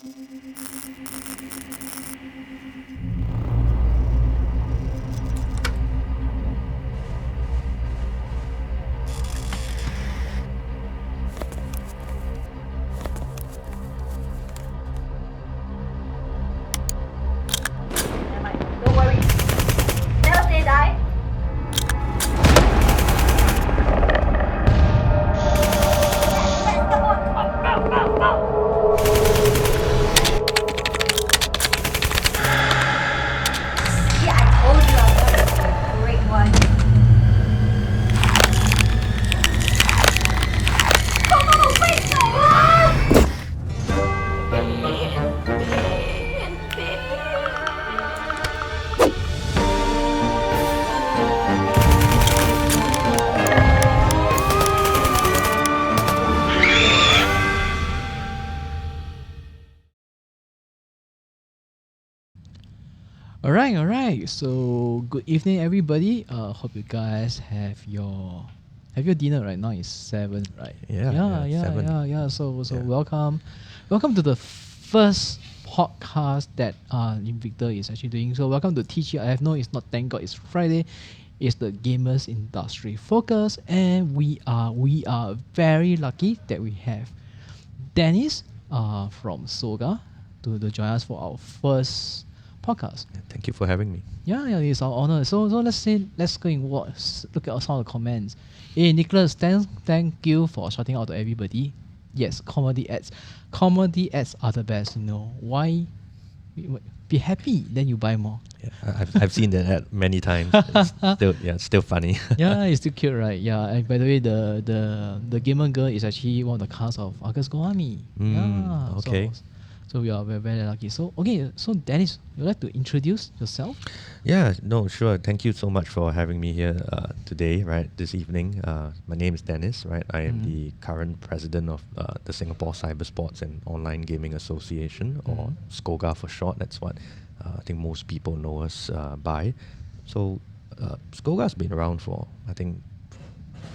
Never mind. Don't worry. Never say die. Let's go. Go. Yeah, I told you I wanted a great one. Go, wait, no! Alright. So good evening, everybody. Hope you guys have your dinner right now. It's 7, right? Yeah, 7. Yeah. So Yeah. welcome to the first podcast that IINVICTOR is actually doing. So welcome to TGIF. No, it's not. Thank God, it's Friday. It's the gamers industry focus, and we are very lucky that we have Dennis from SCOGA to join us for our first podcast. Thank you for having me. Yeah, it's our honor. So let's go and look at some of the comments. Hey, Nicholas, thank you for shouting out to everybody. Yes, comedy ads are the best. You know why? Be happy, then you buy more. Yeah, I've seen that ad many times. It's still funny. Yeah, it's still cute, right? Yeah. And by the way, the gamer girl is actually one of the cast of August Go Army. Yeah. Okay. So we are very, very lucky. So so Dennis, you'd like to introduce yourself? Yeah, no, sure. Thank you so much for having me here today, right? This evening. My name is Dennis, right? I am the current president of the Singapore Cybersports and Online Gaming Association, or SCOGA for short. That's what I think most people know us by. So SCOGA has been around for, I think,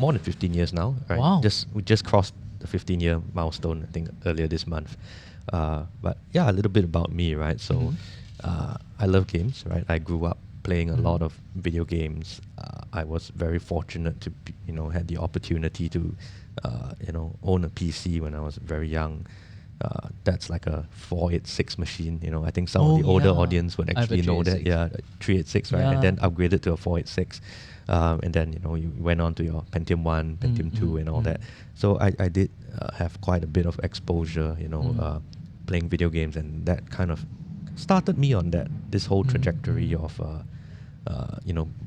more than 15 years now, right? Wow. We just crossed the 15-year milestone, I think, earlier this month. But yeah, a little bit about me, right? So I love games, right? I grew up playing a lot of video games. I was very fortunate to, had the opportunity to, own a PC when I was very young. That's like a 486 machine. I think some of the older audience would actually know that. Yeah, 386, right? Yeah. And then upgraded to a 486. And then, you went on to your Pentium 1, Pentium 2 and all that. So I did have quite a bit of exposure, playing video games, and that kind of started me on this whole trajectory of,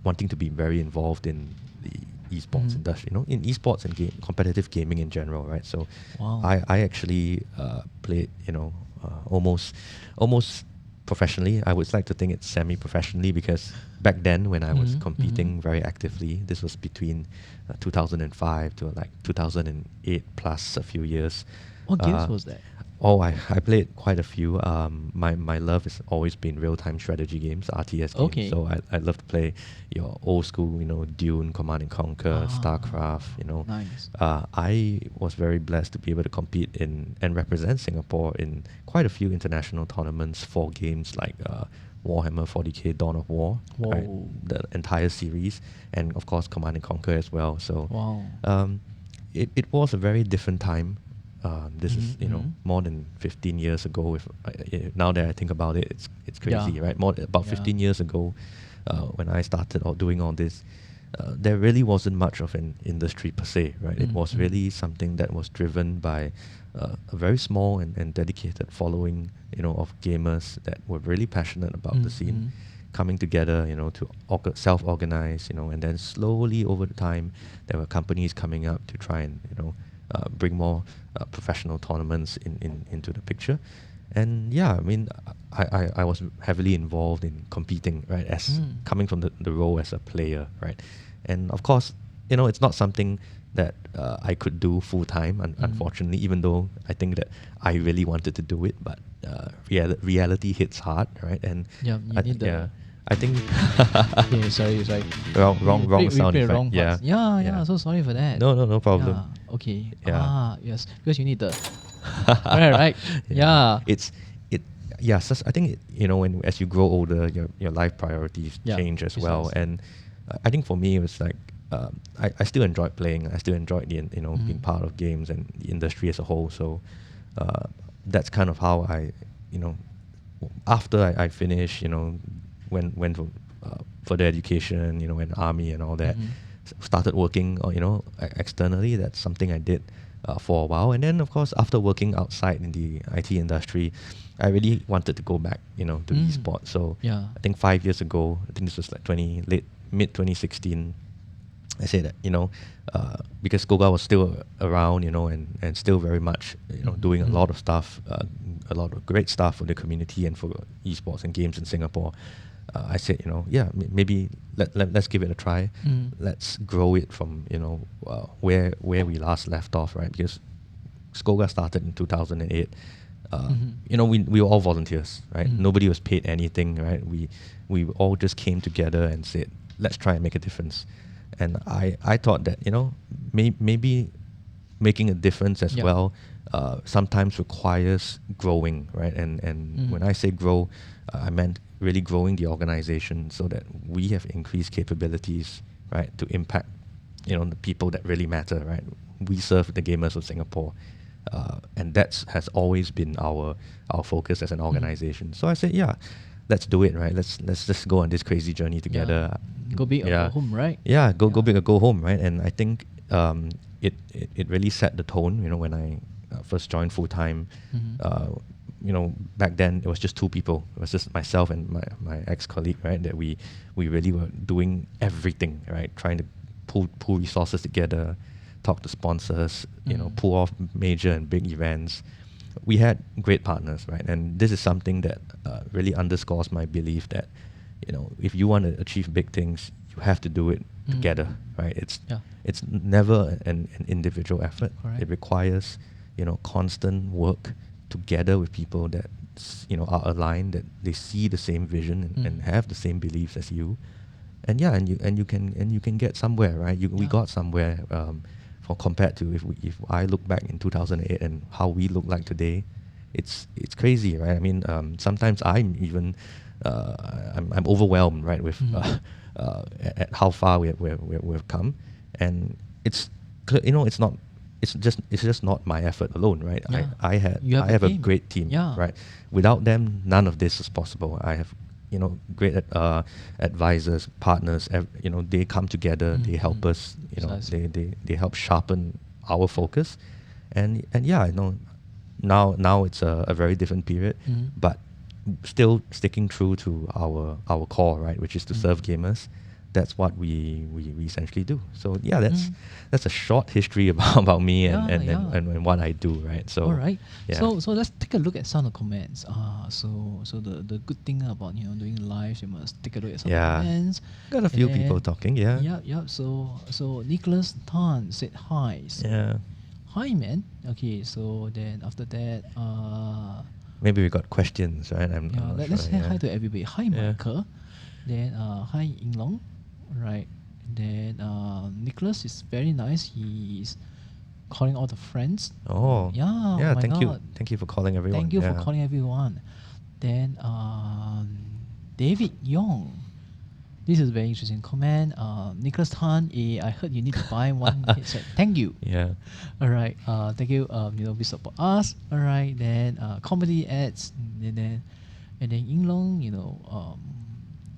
wanting to be very involved in the esports industry, in esports and competitive gaming in general, right? So I actually played, almost professionally. I would like to think it's semi-professionally, because back then when I was competing very actively, this was between 2005 to like 2008 plus a few years. What games was that? Oh, I played quite a few. My love has always been real-time strategy games, RTS games. Okay. So I love to play your old school, Dune, Command and Conquer, StarCraft, Nice. I was very blessed to be able to compete in and represent Singapore in quite a few international tournaments for games like Warhammer 40k Dawn of War, right? The entire series, and of course Command and Conquer as well. So it was a very different time. This is more than 15 years ago. Now that I think about it, it's crazy, right? About 15 years ago, when I started doing all this, there really wasn't much of an industry per se, right? It was really something that was driven by a very small and dedicated following, of gamers that were really passionate about the scene, coming together, to self-organize, and then slowly over the time, there were companies coming up to try and, bring more professional tournaments into the picture. And yeah, I mean, I was heavily involved in competing, right, as coming from the role as a player, right? And of course, it's not something that I could do full time, unfortunately, even though I think that I really wanted to do it, but reality hits hard, right? And I think Okay, sorry. wrong sound effect. Wrong yeah. So sorry for that. No problem. Yeah, okay. Yeah. Yes, because you need the right. Yeah. yes, I think when as you grow older, your life priorities Yeah, change as well. precisely. And I think for me it was like I still enjoyed playing. I still enjoyed being part of games and the industry as a whole. So that's kind of how I after I finished, went to further education, went army and all that, started working, externally. That's something I did for a while. And then, of course, after working outside in the IT industry, I really wanted to go back, to esports. So Yeah. I think 5 years ago, I think this was like mid 2016, I say that, because SCOGA was still around, and still very much, doing a lot of stuff, a lot of great stuff for the community and for esports and games in Singapore. I said, maybe let's give it a try. Let's grow it from, where we last left off, right? Because SCOGA started in 2008. We were all volunteers, right? Nobody was paid anything, right? We all just came together and said, let's try and make a difference. And I thought that, maybe making a difference as well sometimes requires growing, right? And when I say grow, I meant really growing the organization so that we have increased capabilities, right, to impact, the people that really matter, right? We serve the gamers of Singapore. And that has always been our focus as an organization. So I said, let's do it, right? Let's just go on this crazy journey together. Go big or go home, right? Yeah, go big or go home, right? And I think it really set the tone. When I first joined full time, back then it was just two people. It was just myself and my ex-colleague, right? That we really were doing everything, right? Trying to pull resources together, talk to sponsors, pull off major and big events. We had great partners, right? And this is something that really underscores my belief that, if you want to achieve big things, you have to do it together, right? It's never an individual effort. Correct. It requires, constant work together with people that are aligned, that they see the same vision and have the same beliefs as you. And you can get somewhere, right? We got somewhere. For compared to if I look back in 2008 and how we look like today, it's crazy, right? I mean, sometimes I'm even I'm overwhelmed, right, with at how far we've come, and it's just not my effort alone, right? Yeah. I have a team. great team, Yeah. right? Without them, none of this is possible. I have great advisors, partners. They come together. They help us. Precisely. They help sharpen our focus, and I know now it's a very different period, but still sticking true to our core, right, which is to serve gamers. That's what we essentially do. So that's a short history about me and what I do, right? So All right. yeah. So let's take a look at some of the comments. So the good thing about doing live, you must take a look at some of the comments. Got a few And people talking. Yeah. Yeah. So Nicholas Tan said hi. So, Yeah. hi, man. Okay. So then after that, Maybe we got questions, right? I'm not let's sure, say hi to everybody. Hi, Yeah. Michael. Then hi, Ying Long. Right. Then Nicholas is very nice. He's calling all the friends. Oh. Yeah. Yeah. Oh my Thank you. God. Thank you for calling everyone. Thank you for Yeah. calling everyone. Then David Yong. This is a very interesting comment. Nicholas Tan, I heard you need to buy one headset. Thank you. Yeah. All right. Thank you. We support us. All right. Then comedy ads. And then Ying Long.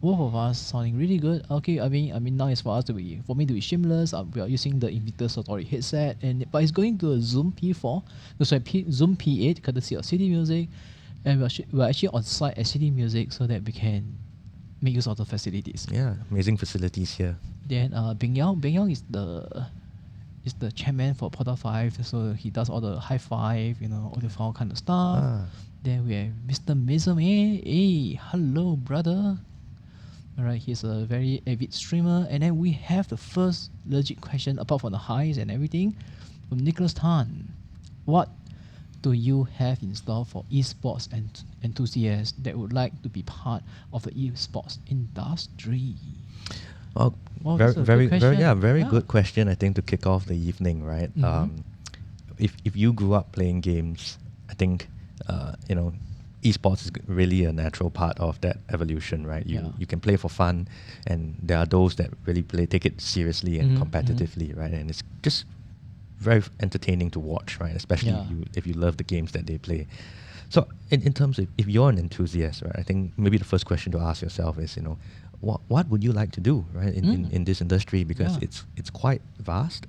Both of us sounding really good. Okay. I mean now it's for me to be shameless. We are using the IINVICTOR Satori headset, but it's going to a Zoom P4. No, sorry, Zoom P8, courtesy of City Music, and we're actually on site at City Music so that we can make use of the facilities. Yeah. Amazing facilities here. Then Bing Yao is the chairman for Portal 5, so he does all the high five, all the file kind of stuff. Ah. Then we have Mr. Mizum. Hey, hello, brother. Alright, he's a very avid streamer. And then we have the first legit question, apart from the highs and everything, from Nicholas Tan. What do you have in store for esports and enthusiasts that would like to be part of the esports industry? Oh, Wow, very, that's a very, good very, question. very Yeah. good question. I think to kick off the evening, right? If you grew up playing games, I think esports is really a natural part of that evolution, right? You can play for fun, and there are those that really take it seriously and competitively, right? And it's just very entertaining to watch, right? Especially if you love the games that they play. So in terms of if you're an enthusiast, right, I think maybe the first question to ask yourself is, what would you like to do, right, in this industry? Because it's quite vast,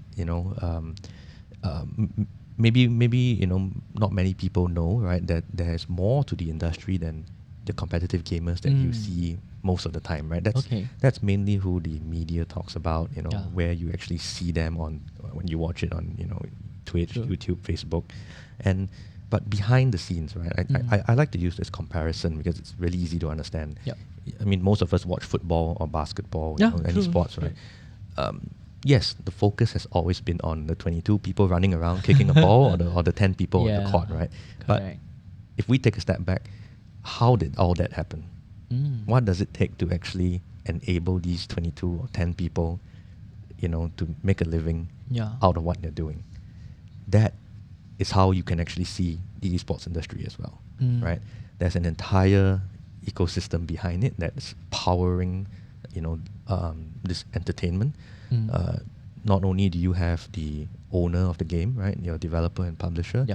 maybe not many people know, right, that there's more to the industry than the competitive gamers that you see most of the time, right? That's mainly who the media talks about, where you actually see them on when you watch it on Twitch, YouTube, Facebook, but behind the scenes, right? I like to use this comparison because it's really easy to understand. I mean, most of us watch football or basketball, any sports, right? Yes, the focus has always been on the 22 people running around kicking a ball or the 10 people on the court, right? Correct. But if we take a step back, how did all that happen? What does it take to actually enable these 22 or 10 people, to make a living out of what they're doing? That is how you can actually see the esports industry as well, right? There's an entire ecosystem behind it that's powering, this entertainment. Not only do you have the owner of the game, right, your developer and publisher,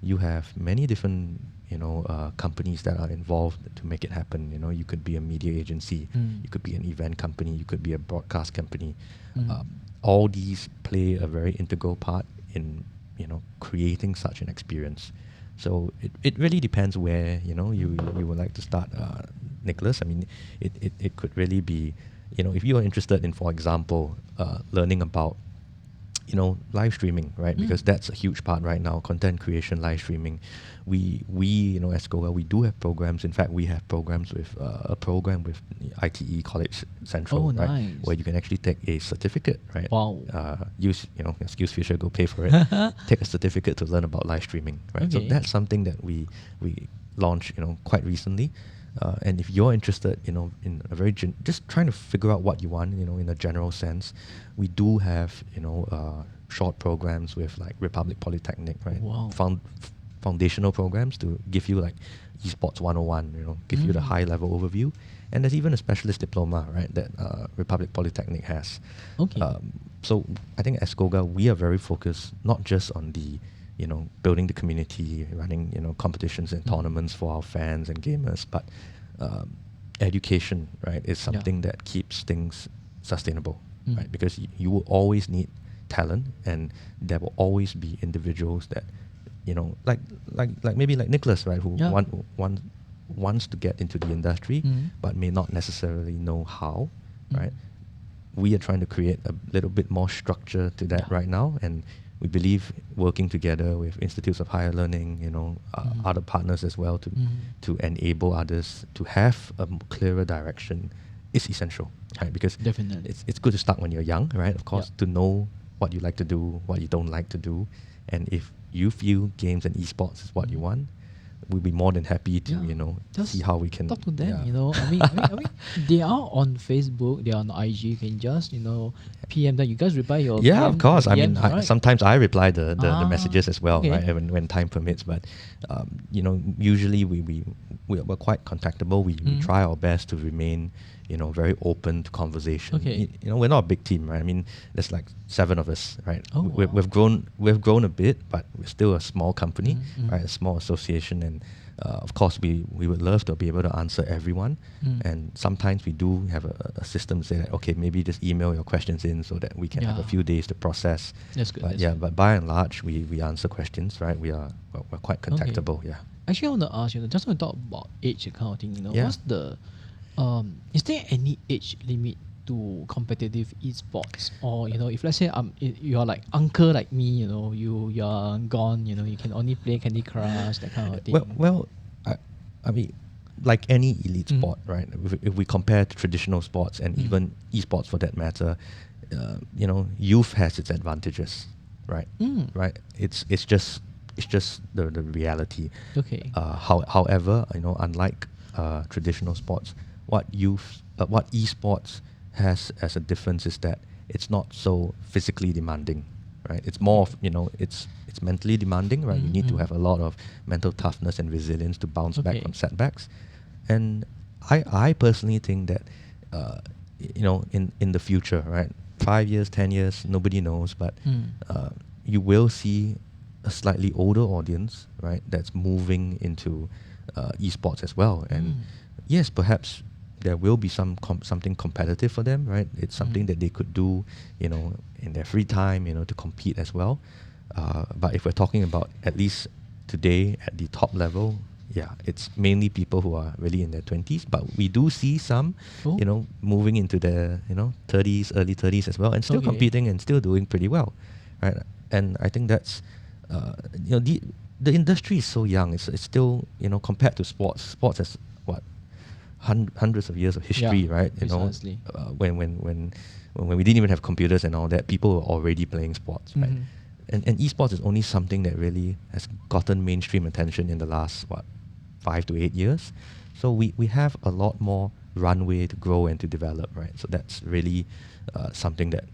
you have many different companies that are involved to make it happen. You could be a media agency, you could be an event company, you could be a broadcast company. All these play a very integral part in creating such an experience. So it really depends where you would like to start, Nicholas. I mean, it could really be if you are interested in, for example, learning about live streaming, right? Because that's a huge part right now, content creation, live streaming. We as SKOGA, we do have programs. In fact, we have programs with a program with ITE College Central, right? Nice. Where you can actually take a certificate, right? Wow. Use Skills Future, go pay for it. Take a certificate to learn about live streaming, right? So that's something that we launched, quite recently. And if you're interested, in a very just trying to figure out what you want, in a general sense, we do have, short programs with like Republic Polytechnic, right? Wow. Foundational programs to give you like Esports 101, give you the high level overview. And there's even a specialist diploma, right, that Republic Polytechnic has. So I think as SKOGA, we are very focused not just on the building the community, running, competitions and tournaments for our fans and gamers, but education, right, is something that keeps things sustainable, right? Because you will always need talent, and there will always be individuals that, like maybe like Nicholas, right, who wants to get into the industry, but may not necessarily know how, right? We are trying to create a little bit more structure to that right now, and we believe working together with institutes of higher learning, other partners as well to enable others to have a clearer direction is essential, right? Because Definitely. it's good to start when you're young, right? Of course, to know what you like to do, what you don't like to do, and if you feel games and esports is what you want, we'll be more than happy to Just see how we can talk to them. I mean, they are on Facebook, they are on IG. You can just PM them. You guys reply your of course. I mean, right? sometimes I reply the messages as well, Okay. right? When time permits. But usually we're quite contactable. We try our best to remain very open to conversation. Okay. We're not a big team, right? I mean, there's like 7 of us, right? Oh, We've grown a bit, but we're still a small company, right? A small association, and of course we would love to be able to answer everyone. And sometimes we do have a system say that, okay, maybe just email your questions in so that we can have a few days to process. That's good. But but by and large, we answer questions, right? We're quite contactable. Yeah. Actually, I want to ask you, just want to talk about age kind of thing. What's the is there any age limit to competitive esports? Or if let's say you're like uncle like me, you're gone, you can only play Candy Crush, that kind of thing. Well, I mean, like any elite sport, right? If we compare to traditional sports and even esports for that matter, youth has its advantages, right? Right. It's just the reality. Okay. However, unlike traditional sports, what esports has as a difference is that it's not so physically demanding, right? It's more of, it's mentally demanding, right? You need to have a lot of mental toughness and resilience to bounce back from setbacks. And I personally think that, in the future, right? 5 years, 10 years, nobody knows, but you will see a slightly older audience, right? That's moving into esports as well. And yes, perhaps there will be something competitive for them, right? It's something that they could do, in their free time, to compete as well. But if we're talking about at least today at the top level, yeah, it's mainly people who are really in their 20s. But we do see some, moving into their, 30s, early 30s as well, and still competing and still doing pretty well, right? And I think that's, the industry is so young. It's still, compared to sports. Sports has what, hundreds of years of history, right? Precisely. When we didn't even have computers and all that, people were already playing sports, right? And esports is only something that really has gotten mainstream attention in the last 5 to 8 years. So we have a lot more runway to grow and to develop, right? So that's really something that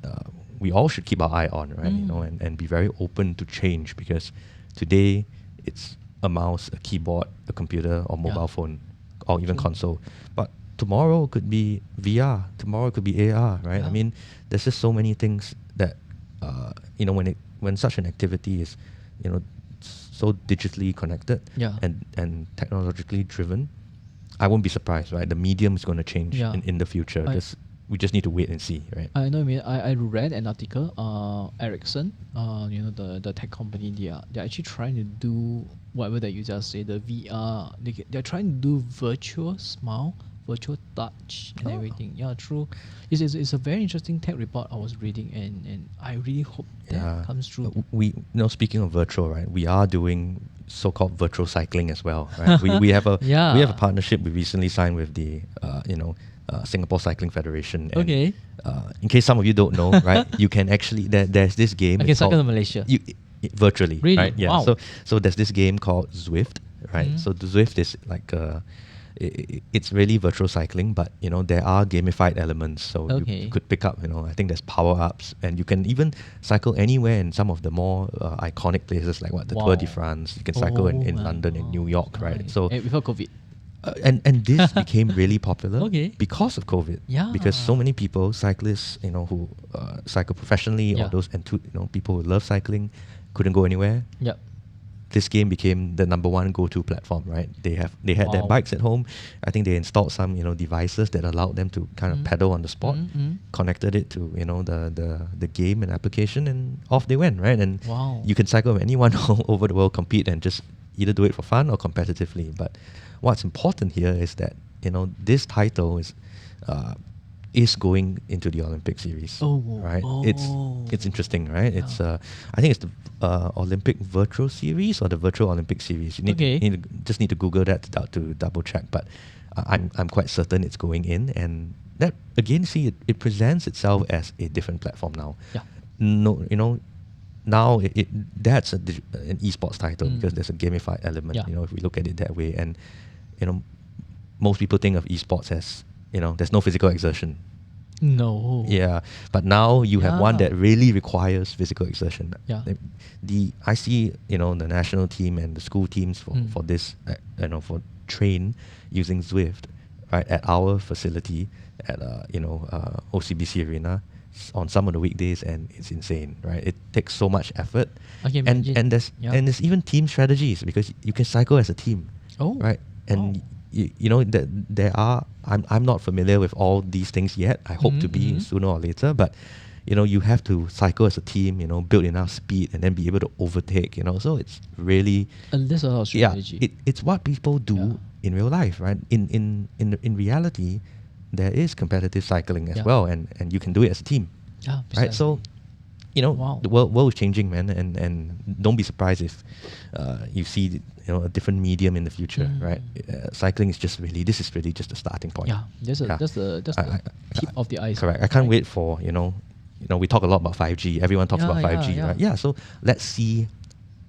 we all should keep our eye on, right? And be very open to change, because today it's a mouse, a keyboard, a computer, or mobile phone, or even console. But tomorrow could be VR. Tomorrow could be AR, right? I mean, there's just so many things that when such an activity is, so digitally connected and technologically driven, I won't be surprised, right? The medium is going to change in the future. We just need to wait and see, right? I know. I read an article. Ericsson, the tech company, they're actually trying to do whatever that you just say. The VR, they're trying to do virtual smile, virtual touch, and everything. Yeah, true. It's a very interesting tech report I was reading, and I really hope that comes true. We, speaking of virtual, right? We are doing so-called virtual cycling as well, right? we have a we have a partnership we recently signed with the Singapore Cycling Federation. And, in case some of you don't know, right? You can actually there's this game. I can cycle to Malaysia. Virtually, really? Right? Yeah. Wow. So there's this game called Zwift, right? So the Zwift is like it's really virtual cycling, but there are gamified elements. So you could pick up, I think there's power ups, and you can even cycle anywhere in some of the more iconic places like the Tour de France. You can cycle in London and New York, right? So without COVID. And this became really popular because of COVID. Yeah. Because so many people, cyclists, who cycle professionally, or those people who love cycling, couldn't go anywhere. Yep. This game became the number one go-to platform, right? They had their bikes at home. I think they installed some devices that allowed them to kind of pedal on the spot, connected it to the game and application, and off they went, right? And you can cycle with anyone over the world, compete, and just either do it for fun or competitively. But what's important here is that this title is going into the Olympic series, right? It's interesting, right? It's I think it's the Olympic Virtual Series or the Virtual Olympic Series. You just need to Google that to double check. But I'm quite certain it's going in, and that again, it presents itself as a different platform now. Yeah. No, now that's an esports title because there's a gamified element. If we look at it that way, and most people think of esports as there's no physical exertion. No. Yeah, but now you have one that really requires physical exertion. Yeah. I see the national team and the school teams for this for train using Zwift, right, at our facility at OCBC Arena on some of the weekdays, and it's insane, right? It takes so much effort. And there's even team strategies because you can cycle as a team. Right? And that there are, I'm not familiar with all these things yet. I hope to be sooner or later, but you have to cycle as a team, build enough speed and then be able to overtake, so it's really, and there's a lot of strategy. It's what people do in real life, right? In reality, there is competitive cycling as well, and you can do it as a team. Yeah, right? So the world is changing, man, and don't be surprised if you see a different medium in the future, right? Cycling is just really just the starting point. Yeah, that's the tip of the iceberg. Correct. I can't wait for we talk a lot about 5G. Everyone talks about 5G, right? Yeah. So let's see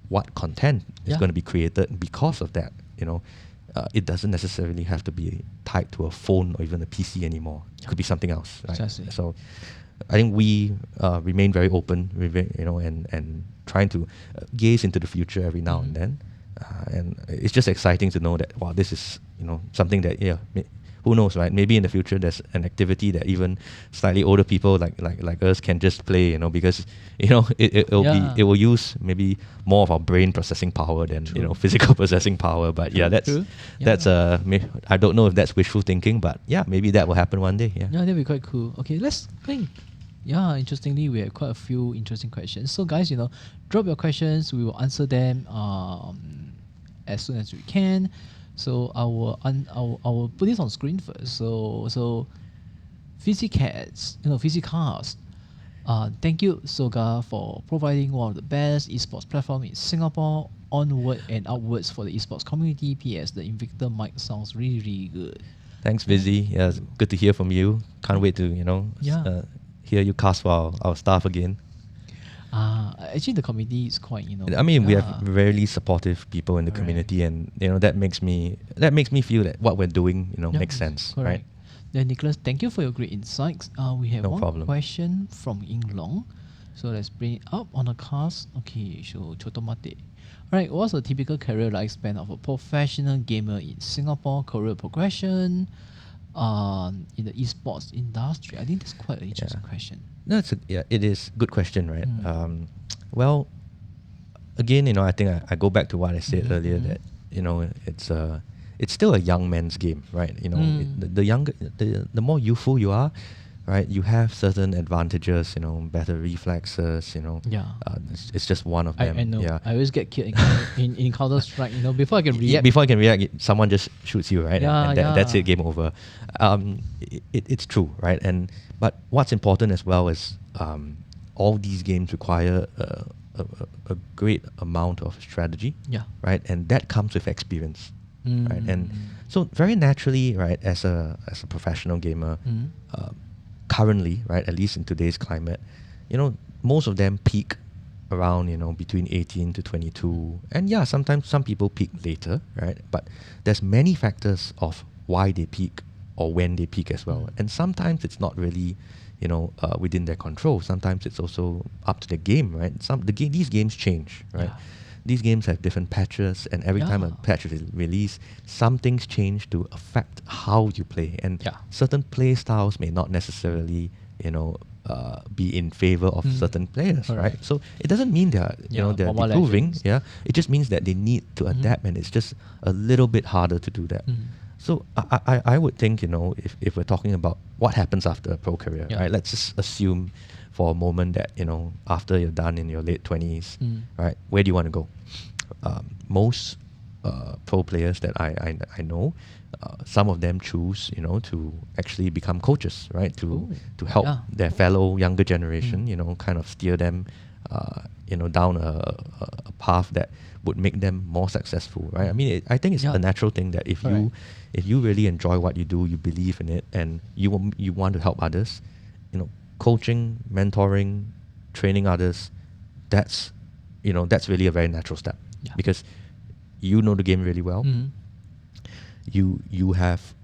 what content is going to be created because of that. It doesn't necessarily have to be tied to a phone or even a PC anymore. It could be something else, right? Exactly. So I think we remain very open, and trying to gaze into the future every now and then. And it's just exciting to know that, wow, this is, something that, who knows, right? Maybe in the future there's an activity that even slightly older people like us can just play, because it will use maybe more of our brain processing power than physical processing power. But that's I don't know if that's wishful thinking, but maybe that will happen one day. Yeah, that'd be quite cool. Okay, let's think. Yeah, interestingly, we have quite a few interesting questions. So guys, drop your questions. We will answer them as soon as we can. So I will put this on screen first. So Physicats, Physicast. Thank you, SCOGA, for providing one of the best esports platform in Singapore. Onward and upwards for the esports community. PS, the IINVICTOR mic sounds really, really good. Thanks, Vizzy. Yeah, it's good to hear from you. Can't wait to hear you cast for our staff again. Actually, the community is quite, I mean, we have really supportive people in the community, and that makes me feel that what we're doing, makes sense, correct. right? Then Nicholas, thank you for your great insights. We have one question from Ying Long, so let's bring it up on the cast. Okay, so Chotomate. Alright, what's a typical career lifespan of a professional gamer in Singapore? Career progression in the esports industry? I think that's quite an interesting question. No, it is good question, right? Well, again, I think I go back to what I said earlier, that it's still a young man's game, right? The more youthful you are, right, you have certain advantages, better reflexes, it's just one of them. I know. Yeah. I always get killed in Counter Strike. Before I can react. Before I can react, someone just shoots you, right? Yeah, and that's it, game over. It's true, right? But what's important as well is all these games require a great amount of strategy, right? And that comes with experience, right? And so very naturally, right, as a professional gamer, currently, right, at least in today's climate, most of them peak around, between 18 to 22. And sometimes some people peak later, right? But there's many factors of why they peak or when they peak as well. And sometimes it's not really, within their control. Sometimes it's also up to the game, right? These games change, right? These games have different patches, and every time a patch is released, some things change to affect how you play. And certain play styles may not necessarily, be in favor of certain players, right? So it doesn't mean they're improving. Yeah, it just means that they need to adapt, and it's just a little bit harder to do that. So I would think, if we're talking about what happens after a pro career, right? Let's just assume for a moment that, after you're done in your late 20s, right, where do you want to go? Most pro players that I know, some of them choose, to actually become coaches, right? To help their fellow younger generation, kind of steer them, down a path that would make them more successful, right? I mean, I think it's a natural thing that if you really enjoy what you do, you believe in it, and you want to help others, coaching, mentoring, training others, that's really a very natural step, because you know the game really well. You have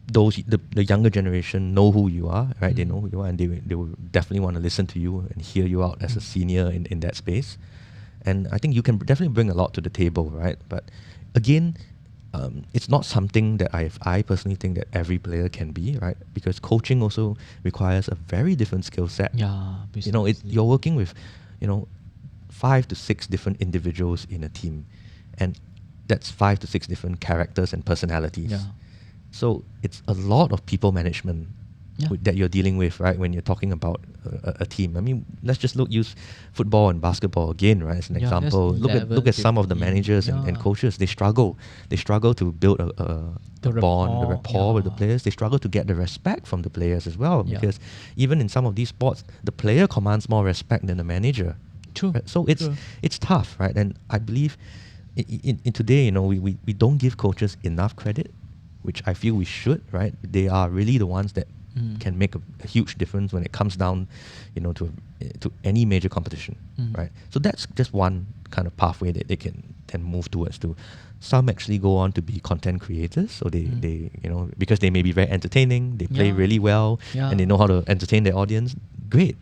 those the younger generation know who you are, right? They know who you are, and they will definitely want to listen to you and hear you out as a senior in that space. And I think you can definitely bring a lot to the table, right? But again, it's not something that I personally think that every player can be, right? Because coaching also requires a very different skill set. You're working with 5 to 6 different individuals in a team, and that's 5 to 6 different characters and personalities. So it's a lot of people management that you're dealing with, right? When you're talking about a team. I mean, let's just use football and basketball again, right? As an example. Look at some of the managers and coaches. They struggle to build a bond, the rapport with the players. They struggle to get the respect from the players as well, because even in some of these sports, the player commands more respect than the manager. True. Right? So it's tough, right? And I believe in today, we don't give coaches enough credit, which I feel we should, right? They are really the ones that can make a huge difference when it comes down, to any major competition, right? So that's just one kind of pathway that they can move towards to. Some actually go on to be content creators, so they because they may be very entertaining, they play really well, and they know how to entertain their audience. Great,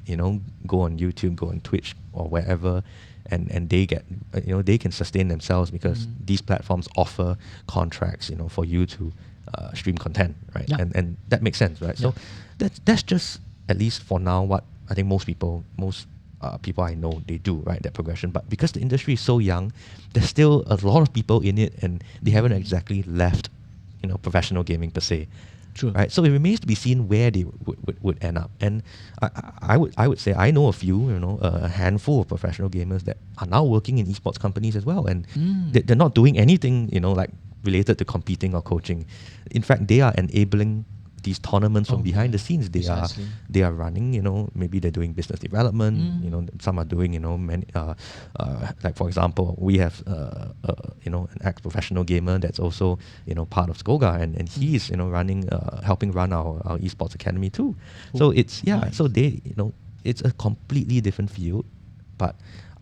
go on YouTube, go on Twitch or wherever, and they get they can sustain themselves because these platforms offer contracts for you to stream content, right? And that makes sense, right? So that's just, at least for now, what I think most people I know they do, right? That progression. But because the industry is so young, there's still a lot of people in it, and they haven't exactly left professional gaming per se. True. Right. So it remains to be seen where they would end up. And I would say I know a few, a handful of professional gamers that are now working in esports companies as well, and they're not doing anything like related to competing or coaching. In fact, they are enabling these tournaments from behind the scenes. They are running, maybe they're doing business development, some are doing, many, like for example, we have, an ex-professional gamer that's also, part of SCOGA, and he's, running, helping run our esports academy too. So it's, so they, it's a completely different field, but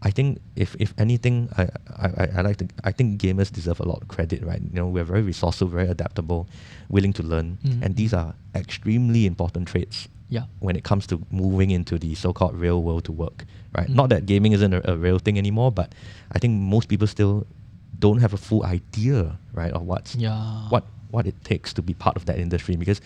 I think if anything, I think gamers deserve a lot of credit, right? We're very resourceful, very adaptable, willing to learn, and these are extremely important traits when it comes to moving into the so-called real world to work, right? Not that gaming isn't a real thing anymore, but I think most people still don't have a full idea, right, of what it takes to be part of that industry. Because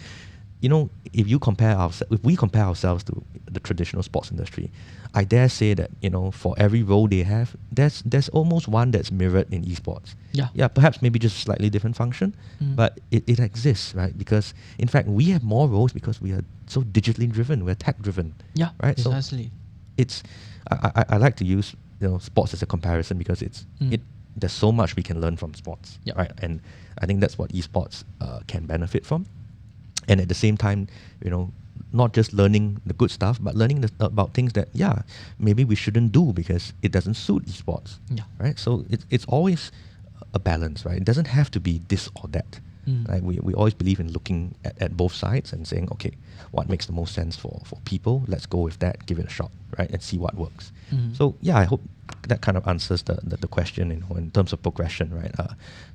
if we compare ourselves to the traditional sports industry, I dare say that for every role they have, there's almost one that's mirrored in esports. Yeah, perhaps maybe just a slightly different function, but it exists, right? Because in fact we have more roles because we are so digitally driven, we're tech driven. Yeah, right. Precisely. So it's I like to use sports as a comparison because there's so much we can learn from sports, right? And I think that's what esports can benefit from. And at the same time, not just learning the good stuff, but learning about things that, maybe we shouldn't do because it doesn't suit esports, right? So it's always a balance, right? It doesn't have to be this or that. Right? We always believe in looking at both sides and saying, okay, what makes the most sense for people? Let's go with that, give it a shot, right? And see what works. So I hope that kind of answers the question, in terms of progression, right?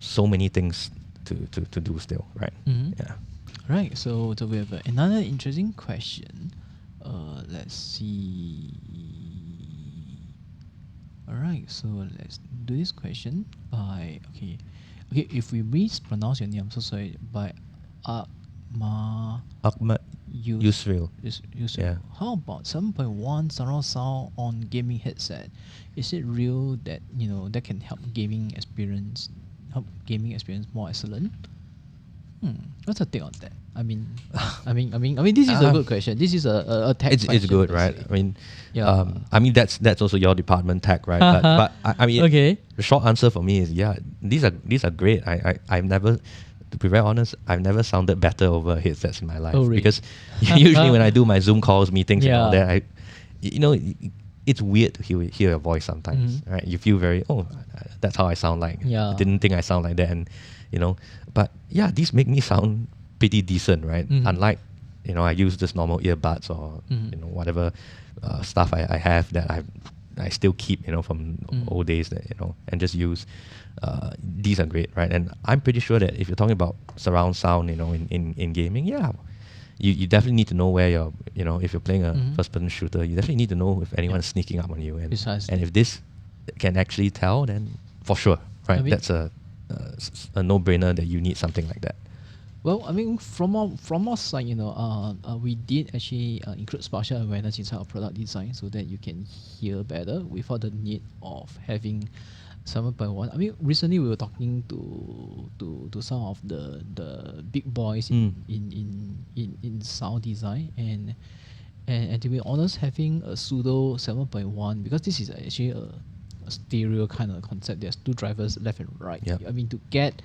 So many things to do still, right? Yeah. Right, so we have another interesting question. Let's see. Alright, so let's do this question by okay, if we mispronounce your name, I'm so sorry, by Ahmad Yusril. Yeah. How about 7.1 surround sound on gaming headset? Is it real that that can help gaming experience more excellent? What's your take on that? I mean, this is a good question. This is a tech question. It's good, right? I mean, that's also your department, tech, right? But I mean, okay. The short answer for me is these are great. I've never, to be very honest, I've never sounded better over headsets in my life. Oh, really? Because usually when I do my Zoom calls, meetings, and all that, it's weird to hear your voice sometimes, right? You feel very, that's how I sound like. I didn't think I sound like that, and but these make me sound pretty decent, right? Unlike, I use just normal earbuds or whatever stuff I have that I still keep, from old days that, and just use. These are great, right? And I'm pretty sure that if you're talking about surround sound, in gaming, you definitely need to know where you're, if you're playing a first-person shooter, you definitely need to know if anyone's sneaking up on you. And if this can actually tell, then for sure, right? That's a no-brainer that you need something like that. Well, I mean, from our side, we did actually include spatial awareness inside our product design so that you can hear better without the need of having 7.1. I mean, recently we were talking to some of the big boys in sound design, and to be honest, having a pseudo 7.1, because this is actually a stereo kind of concept. There's two drivers left and right. I mean, to get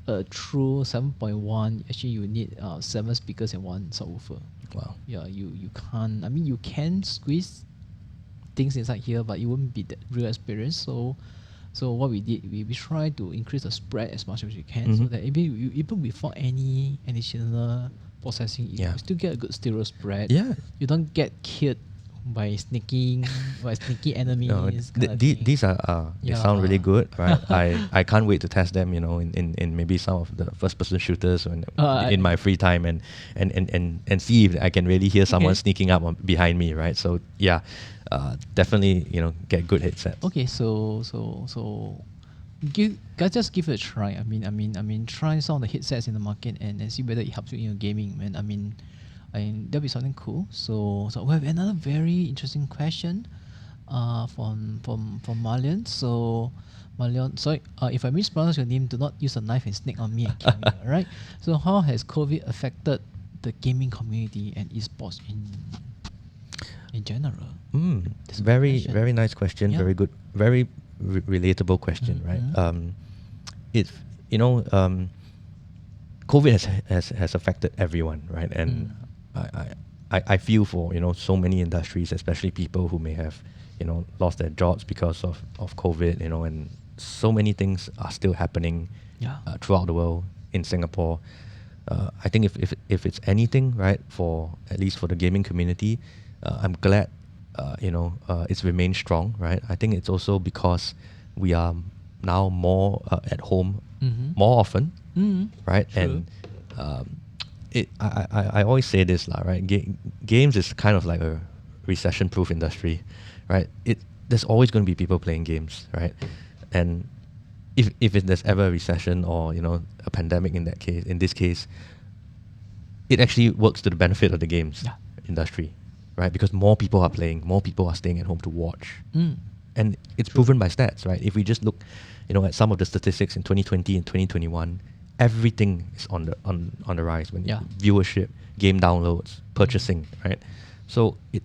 a true 7.1, actually you need 7 speakers and 1 subwoofer. Wow. Yeah, you can't. I mean, you can squeeze things inside here, but it won't be that real experience. So what we did, we try to increase the spread as much as we can, so that even without any additional possessing it. Yeah. You still get a good stereo spread. Yeah. You don't get killed by sneaky enemies. No, kind of thing. these are they sound really Yeah. good, right? I can't wait to test them, in maybe some of the first person shooters when in my free time and see if I can really hear someone sneaking up behind me, right? So yeah, definitely get good headsets. Okay, so guys, just give it a try. I mean, try some of the headsets in the market and see whether it helps you in your gaming, man. I mean, that'll be something cool. So we have another very interesting question, from Marlian. So Marlian, sorry, if I mispronounce your name, do not use a knife and snake on me and kill me. All right. So how has COVID affected the gaming community and esports in general? It's very nice question. Yeah. Very good. Very relatable question, right? COVID has affected everyone, right? And I feel for so many industries, especially people who may have lost their jobs because of COVID, and so many things are still happening throughout the world. In Singapore, I think if it's anything, right, for at least for the gaming community, I'm glad it's remained strong, right? I think it's also because we are now more at home more often, right? True. And I always say this, right? Games is kind of like a recession-proof industry, right? There's always going to be people playing games, right? And if there's ever a recession or a pandemic in this case, it actually works to the benefit of the games industry, right? Because more people are playing, more people are staying at home to watch, and it's proven by stats, right? If we just look, at some of the statistics in 2020 and 2021, everything is on the rise when viewership, game downloads, purchasing, right? So it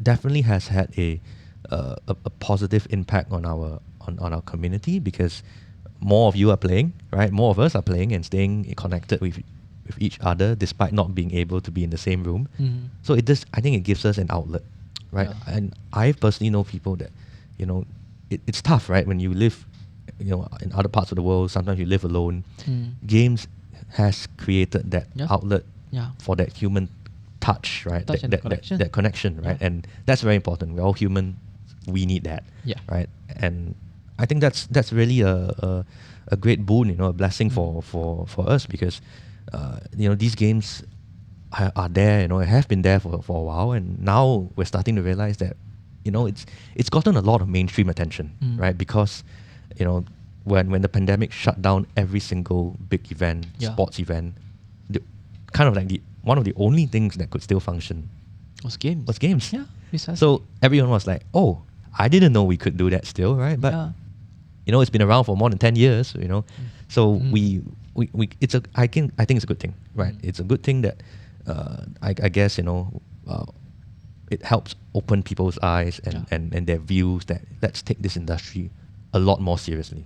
definitely has had a positive impact on our community because more of you are playing, right? More of us are playing and staying connected with each other despite not being able to be in the same room. So I think it gives us an outlet, right? Yeah. And I personally know people that, it's tough, right? When you live, in other parts of the world, sometimes you live alone. Games has created that outlet for that human touch, right? Touch and connection. That connection, right? Yeah. And that's very important. We're all human. We need that, right? And I think that's really a great boon, a blessing for us because these games are there, have been there for a while, and now we're starting to realize that it's gotten a lot of mainstream attention, right? Because when the pandemic shut down every single big event, sports event, kind of like one of the only things that could still function was games. Yeah, precisely. So everyone was like, "Oh, I didn't know we could do that still," right? But it's been around for more than 10 years, So I think it's a good thing, right? It's a good thing that I guess it helps open people's eyes and their views that let's take this industry a lot more seriously.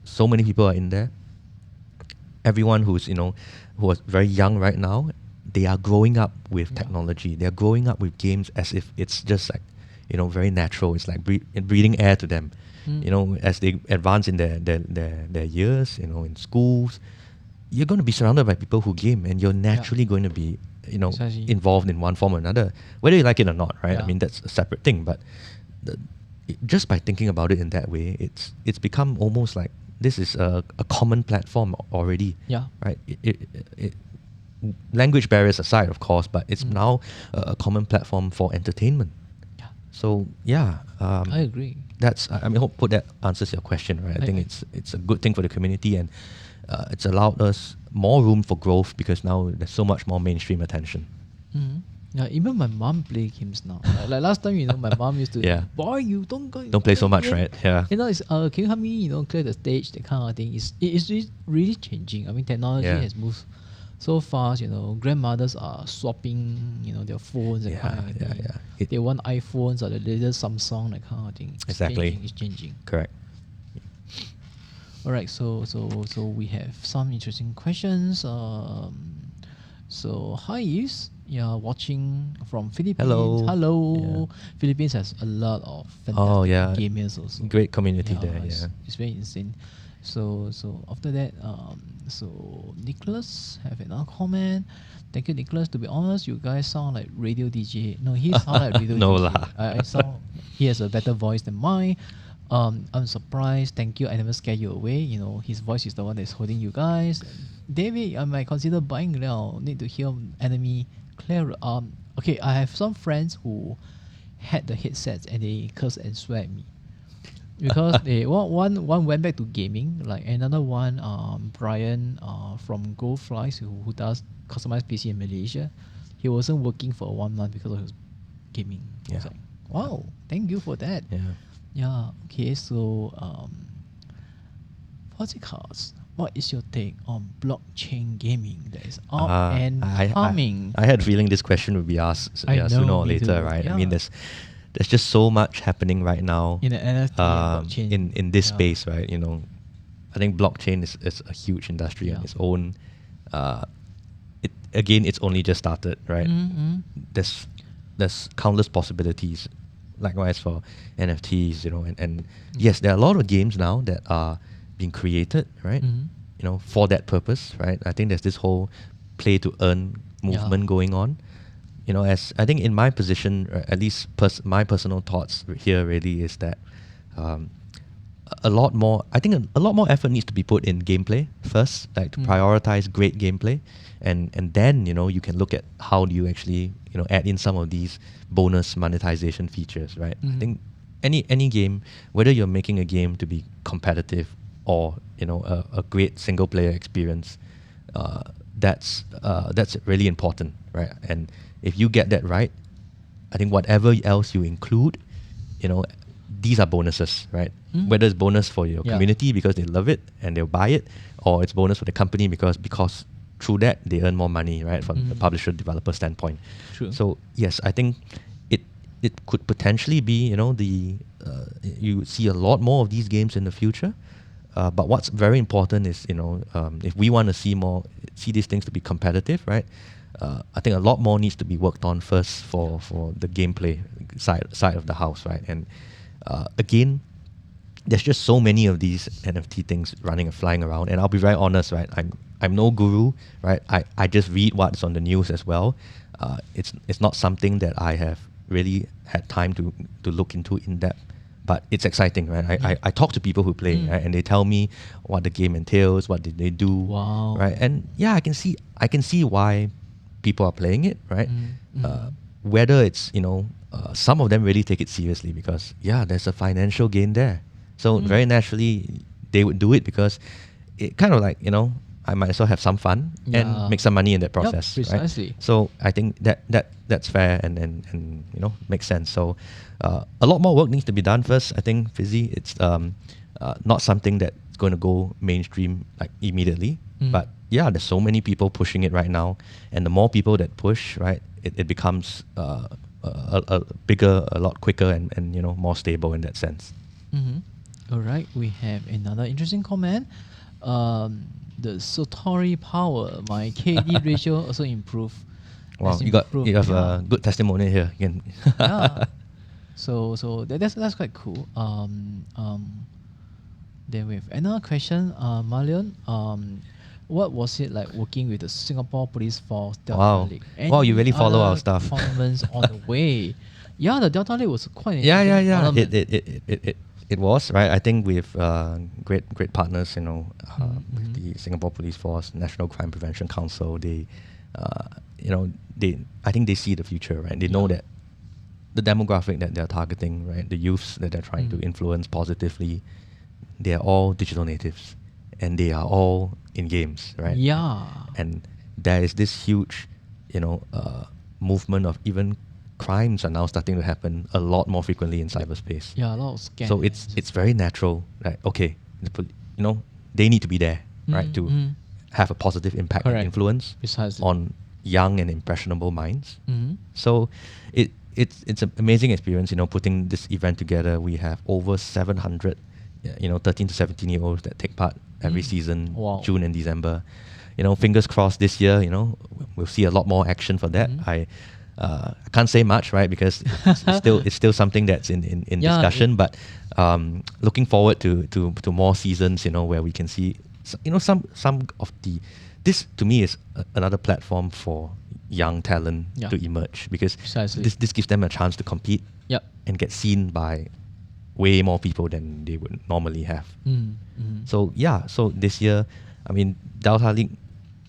So many people are in there. Everyone who is very young right now, they are growing up with technology. They're growing up with games as if it's just like very natural. It's like breathing air to them. As they advance in their years, in schools, you're going to be surrounded by people who game, and you're naturally going to be Precisely. involved in one form or another, whether you like it or not, right? I mean, that's a separate thing, but just by thinking about it in that way, it's become almost like this is a common platform already, right? Language barriers aside, of course, but it's now a common platform for entertainment. So I agree. I hope that answers your question, right? I think it's a good thing for the community, and it's allowed us more room for growth because now there's so much more mainstream attention. Yeah, even my mom play games now. Like last time, my mom used to, boy, you don't play so much, right? Yeah. It's can you help me, clear the stage, that kind of thing. It's really changing. I mean, technology has moved so fast. Grandmothers are swapping, their phones and kind of thing. They want iPhones or the latest Samsung, that kind of thing. It's changing. Correct. All right, so we have some interesting questions. So hi Yves, you're watching from Philippines. Hello. Philippines has a lot of fantastic gamers also. Great community there. It's very insane. So after that, so Nicholas have another comment. Thank you, Nicholas. To be honest, you guys sound like radio DJ. No, he sound like radio No DJ. lah. I sound. He has a better voice than mine. I'm surprised. Thank you. I never scare you away. You know, his voice is the one that's holding you guys. David, I might consider buying now. Need to hear enemy clear. Okay, I have some friends who had the headsets and they curse and swear at me because they one went back to gaming, like another one, Brian from Go Flies who does customized PC in Malaysia. He wasn't working for 1 month because of his gaming. I was Yeah. like, wow, thank you for that. Yeah. Okay. So, Podcast, what is your take on blockchain gaming that is up and coming? I had a feeling this question would be asked sooner or me later, too. right? Yeah. I mean, there's just so much happening right now In the NFT and blockchain. in this Yeah. space, right? You know, I think blockchain is a huge industry on Yeah. its own. It's only just started, right? Mm-hmm. There's countless possibilities. Likewise for NFTs, you know, and yes, there are a lot of games now that are being created, right? Mm-hmm. You know, for that purpose, right? I think there's this whole play to earn movement going on. You know, as I think in my position, at least my personal thoughts here really is that a lot more effort needs to be put in gameplay first, like to prioritize great gameplay, and then, you know, you can look at how do you actually, you know, add in some of these bonus monetization features, right? I think any game, whether you're making a game to be competitive or, you know, a great single player experience, that's really important, right? And if you get that right, I think whatever else you include, you know, these are bonuses, right? Whether it's bonus for your community because they love it and they'll buy it, or it's bonus for the company because through that they earn more money, right? From the publisher developer standpoint. True. So yes, I think it could potentially be, you know, you see a lot more of these games in the future. But what's very important is, you know, if we want to see these things to be competitive, right? I think a lot more needs to be worked on first for the gameplay side of the house, right? And again, there's just so many of these NFT things running and flying around. And I'll be very honest, right? I'm no guru, right? I just read what's on the news as well. It's not something that I have really had time to look into in depth. But it's exciting, right? I talk to people who play, right? And they tell me what the game entails, what did they do, right? And yeah, I can see why people are playing it, right? Whether it's, you know, some of them really take it seriously because there's a financial gain there. So very naturally, they would do it because it kind of like, you know, I might as well have some fun and make some money in that process, precisely. right? So I think that's fair and you know, makes sense. So a lot more work needs to be done first. I think Fizzy, it's not something that's going to go mainstream like immediately, but there's so many people pushing it right now, and the more people that push, right, it becomes a bigger, a lot quicker, and you know, more stable in that sense. All right, we have another interesting comment. The Satori power, my KD ratio also improved. Wow, you have a good testimony here again. So that's quite cool. Then we have another question, Marlion. What was it like working with the Singapore Police Force Delta League? Wow, you really follow our stuff. Tournaments on the way. Yeah, the Delta League was quite an It was, right. I think with great partners, you know, with the Singapore Police Force, National Crime Prevention Council. They, you know, I think they see the future, right. They know that the demographic that they're targeting, right, the youths that they're trying to influence positively, they are all digital natives, and they are all in games, right. Yeah. And there is this huge, you know, movement of even crimes are now starting to happen a lot more frequently in cyberspace. Yeah, a lot of scams. So it's very natural, right? Okay, you know, they need to be there, right, to have a positive impact and influence on young and impressionable minds. So it's an amazing experience, you know, putting this event together. We have over 700, you know, 13 to 17-year-olds that take part every season, June and December. You know, fingers crossed this year, you know, we'll see a lot more action for that. I can't say much, right, because it's still something that's in discussion. But looking forward to more seasons, where we can see, some of this to me is another platform for young talent Yeah. to emerge, because Precisely. this gives them a chance to compete Yep. and get seen by way more people than they would normally have. So so this year, I mean, Delta League,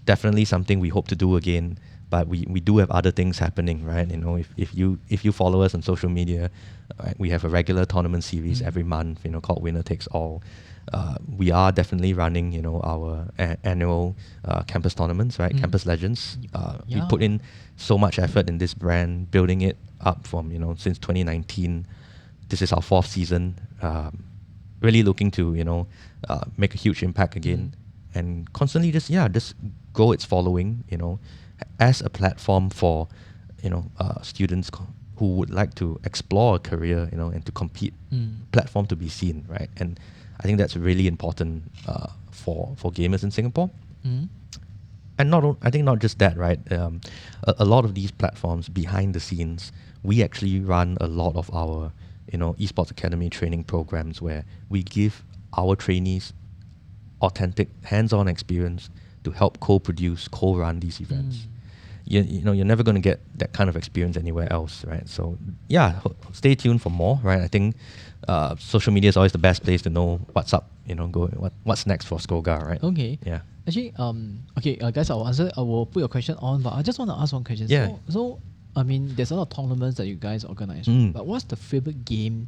definitely something we hope to do again, but we do have other things happening, right? If you follow us on social media, right, we have a regular tournament series every month, called Winner Takes All. We are definitely running, our annual campus tournaments, right? Campus Legends. We put in so much effort in this brand, building it up from, since 2019. This is our 4th season. Really looking to, make a huge impact again, and constantly just grow its following, as a platform for, students who would like to explore a career, and to compete, platform to be seen, right? And I think that's really important for gamers in Singapore. And I think not just that, right? A lot of these platforms behind the scenes, we actually run a lot of our, Esports Academy training programs where we give our trainees authentic hands-on experience to help co-produce, co-run these events. You're never going to get that kind of experience anywhere else, right? So stay tuned for more, right? I think social media is always the best place to know what's up, what's next for SCOGA, right? Okay. Yeah. Actually, guys, I will put your question on, but I just want to ask one question. Yeah. So I mean, there's a lot of tournaments that you guys organize, but what's the favorite game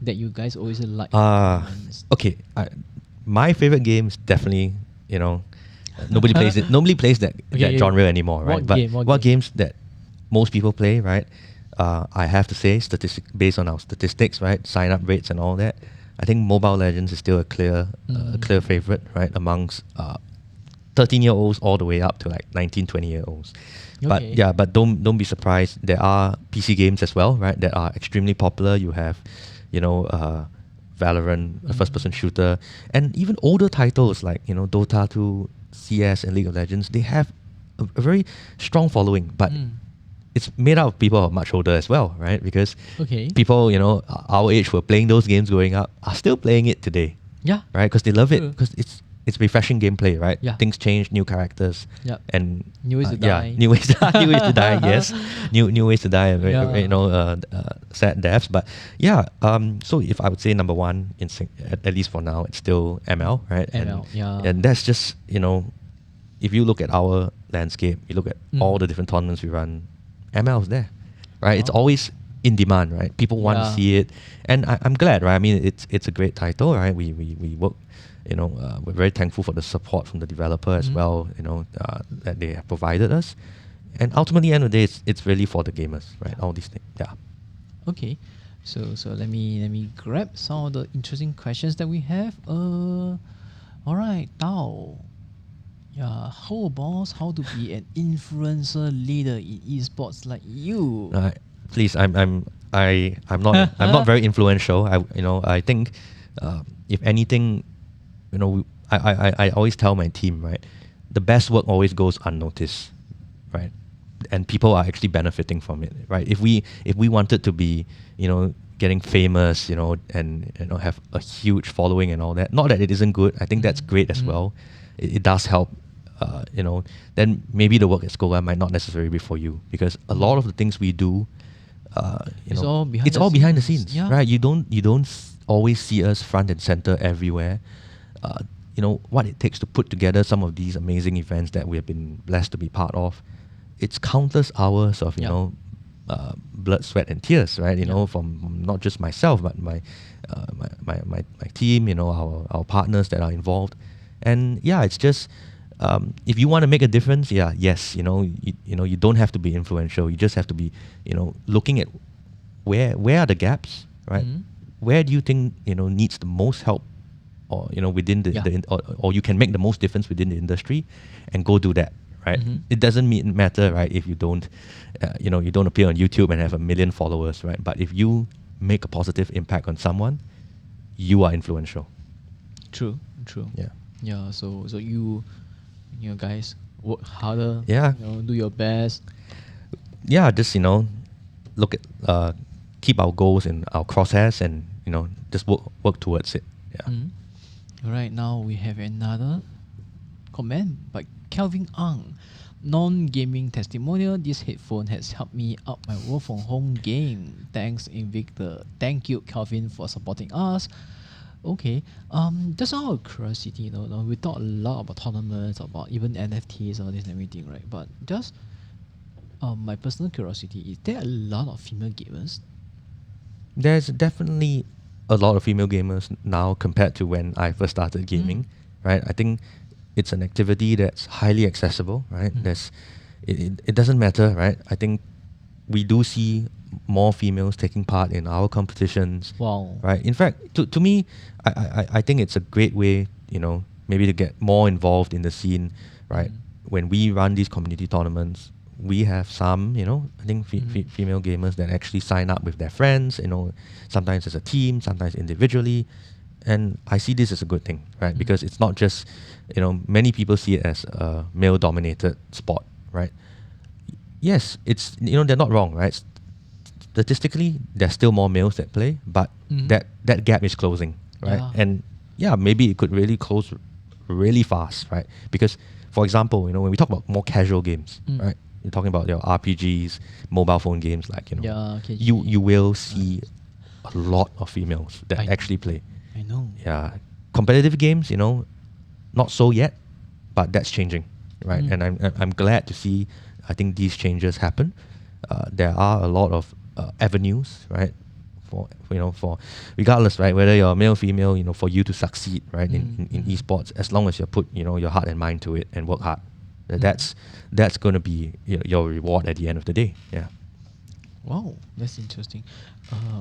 that you guys always like? Okay. My favorite game is definitely, nobody plays it. Nobody plays that genre anymore, right? What games that most people play, right? I have to say, based on our statistics, right? Sign up rates and all that. I think Mobile Legends is still a clear favorite, right? Amongst 13-year-olds all the way up to like 19, 20-year-olds. Okay. But don't be surprised. There are PC games as well, right? That are extremely popular. You have, Valorant, a first-person shooter, and even older titles like Dota 2, CS, and League of Legends. They have a very strong following, but it's made up of people who are much older as well, right? Because people, our age who were playing those games growing up are still playing it today. Yeah. Right? Because they love it. Because it's refreshing gameplay, right? Yeah. Things change, new characters. Yeah. And New ways to die. New ways to die, yes. New ways to die, sad deaths. But so if I would say number one, at least for now, it's still ML, right? And that's just, if you look at our landscape, you look at all the different tournaments we run, ML is there, right? Wow. It's always in demand, right? People want to see it, and I'm glad, right? I mean, it's a great title, right? We work, we're very thankful for the support from the developer as well, that they have provided us, and ultimately, at the end of the day, it's really for the gamers, right? All these things, Okay, so let me grab some of the interesting questions that we have. All right, Tao. Yeah, how to be an influencer leader in esports like you? Please, I'm not very influential. I think if anything, I always tell my team, right, the best work always goes unnoticed, right, and people are actually benefiting from it, right? If we wanted to be, getting famous, and have a huge following and all that, not that it isn't good. I think that's great as well. It does help. Then maybe the work at SCOGA might not necessarily be for you, because a lot of the things we do, it's all behind the scenes, yeah. right? You don't always see us front and center everywhere. What it takes to put together some of these amazing events that we have been blessed to be part of. It's countless hours of blood, sweat, and tears, right? From not just myself, but my team, our partners that are involved, and it's just. If you want to make a difference, you don't have to be influential. You just have to be, looking at where are the gaps, right? Where do you think needs the most help, or within or you can make the most difference within the industry, and go do that, right? It doesn't matter, right? If you don't, you don't appear on YouTube and have 1 million followers, right? But if you make a positive impact on someone, you are influential. True. Yeah. So you guys work harder. Yeah. Do your best. Yeah, just look at keep our goals in our crosshairs, and just work towards it. Yeah. All right, now we have another comment by Kelvin Ang. Non-gaming testimonial. This headphone has helped me out my work from home game. Thanks, IINVICTOR. Thank you, Kelvin, for supporting us. Okay. Just out of curiosity, we talk a lot about tournaments, about even NFTs, all this and everything, right? But just my personal curiosity, is there a lot of female gamers? There's definitely a lot of female gamers now compared to when I first started gaming, right? I think it's an activity that's highly accessible, right? It doesn't matter, right? I think we do see more females taking part in our competitions. Wow. Right. In fact, to me, I think it's a great way, maybe to get more involved in the scene, right? When we run these community tournaments, we have some, I think female gamers that actually sign up with their friends, sometimes as a team, sometimes individually. And I see this as a good thing, right? Because it's not just, many people see it as a male-dominated sport, right? Yes, it's, they're not wrong, right? Statistically, there's still more males that play, but that gap is closing, right? Yeah. And yeah, maybe it could really close really fast, right? Because, for example, when we talk about more casual games, right? You're talking about your RPGs, mobile phone games, like, you will see a lot of females that actually play. I know. Yeah. Competitive games, not so yet, but that's changing, right? And I'm glad to see, I think these changes happen. There are a lot of avenues, right? For regardless, right? Whether you're male, female, for you to succeed, right? In esports, as long as you put, your heart and mind to it and work hard, that's going to be your reward at the end of the day. Yeah. Wow, that's interesting.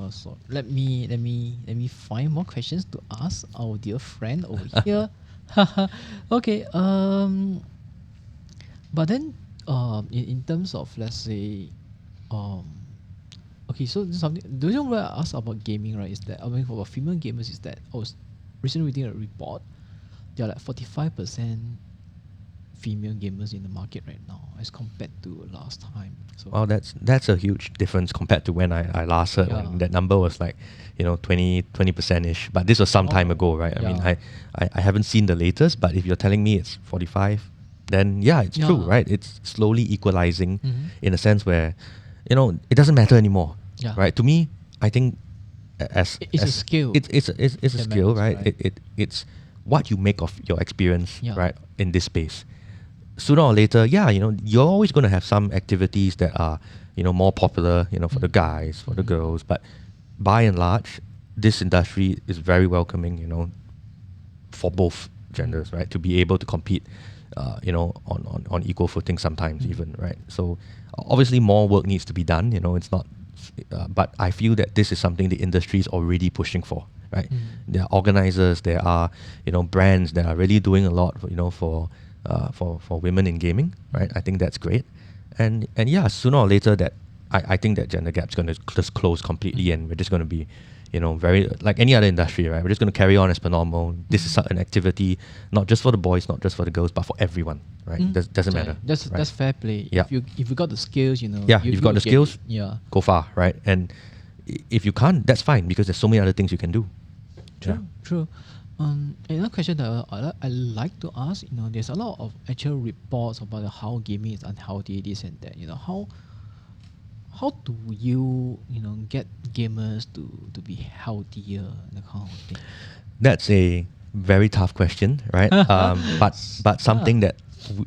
So let me find more questions to ask our dear friend over here. Okay. But then, in terms of, let's say, okay, so something. The reason why I asked about gaming, right, is that for female gamers, is that I was recently reading a report. There are like 45% female gamers in the market right now, as compared to last time. So Well, that's a huge difference compared to when I last heard. Yeah. When that number was like, 20% ish. But this was some time ago, right? I mean, I haven't seen the latest, but if you're telling me it's 45, then yeah, it's true, right? It's slowly equalizing in a sense where, it doesn't matter anymore, right? To me, I think it's a skill. It's a skill, matters, right? It's what you make of your experience, Yeah. right, in this space. Sooner or later, you're always going to have some activities that are, more popular, for the guys, for the girls. But by and large, this industry is very welcoming, for both genders, right? To be able to compete, on equal footing sometimes even, right? So obviously more work needs to be done, it's not, but I feel that this is something the industry is already pushing for, right? There are organizers, there are, brands that are really doing a lot, for women in gaming, right? I think that's great. And yeah, sooner or later that I think that gender gap's going to just close completely, and we're just going to be, very like any other industry, right? We're just going to carry on as per normal. This is an activity not just for the boys, not just for the girls, but for everyone, right? Doesn't matter. That's fair play. Yeah. If you got the skills, you've got the skills. Go far, right? And if you can't, that's fine, because there's so many other things you can do. True. Another question that I like to ask, there's a lot of actual reports about how gaming is unhealthy, this and that. How do you, get gamers to be healthier, that kind of thing? That's a very tough question, right? But something that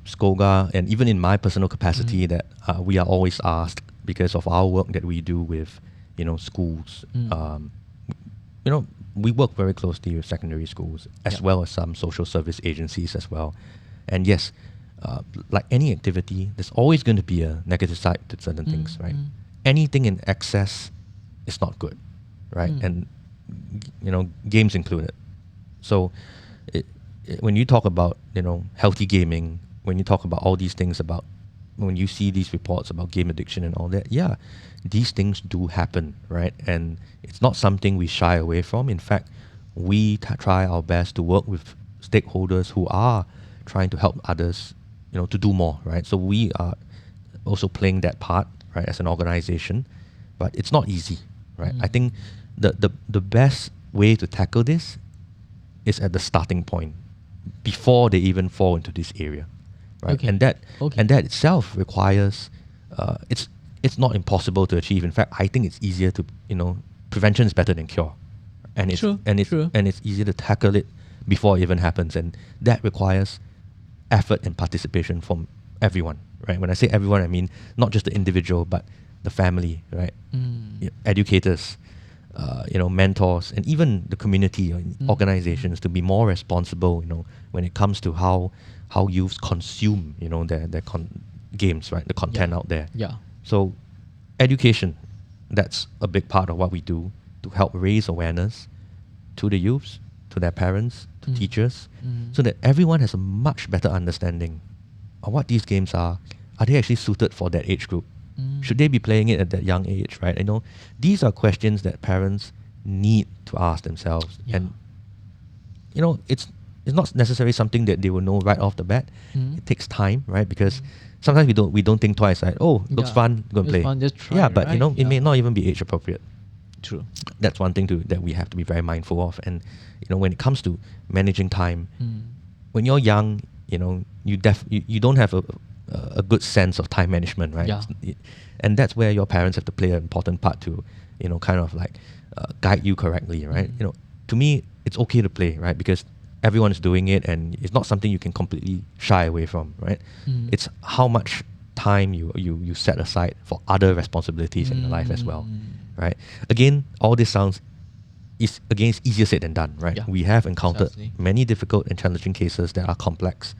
SCOGA, and even in my personal capacity, that we are always asked because of our work that we do with, schools. We work very closely with secondary schools as well as some social service agencies as well. And yes, like any activity, there's always going to be a negative side to certain things, right? Anything in excess is not good, right? And, games included. So when you talk about, healthy gaming, when you talk about all these things about, when you see these reports about game addiction and all that, these things do happen, right? And it's not something we shy away from. In fact, we try our best to work with stakeholders who are trying to help others, to do more, right? So we are also playing that part, right, as an organization, but it's not easy, right? I think the best way to tackle this is at the starting point, before they even fall into this area, right? Okay. And that Okay. and that itself requires it's not impossible to achieve. In fact, I think it's easier to, prevention is better than cure, and it's True, and it's true. and it's easier to tackle it before it even happens, and that requires effort and participation from everyone, right? When I say everyone, I mean not just the individual, but the family, right? Educators, mentors, and even the community or organizations to be more responsible, when it comes to how youths consume, their games, right? The content out there. Yeah. So, education, that's a big part of what we do to help raise awareness to the youths, to their parents, to teachers, so that everyone has a much better understanding of what these games are. Are they actually suited for that age group? Should they be playing it at that young age, right? These are questions that parents need to ask themselves. Yeah. And, it's not necessarily something that they will know right off the bat. It takes time, right? Because sometimes we don't think twice, right? Oh, looks Yeah. fun, go and It's play. fun, just try, yeah, but right? it may Yeah. not even be age appropriate. True. That's one thing that we have to be very mindful of. And when it comes to managing time, when you're young, you don't have a good sense of time management, right? Yeah. And that's where your parents have to play an important part to, kind of like guide you correctly, right? To me, it's okay to play, right? Because everyone is doing it, and it's not something you can completely shy away from, right? It's how much time you set aside for other responsibilities in your life as well, right? Again, all this it's easier said than done, right? Yeah. We have encountered Exactly. many difficult and challenging cases that are complex.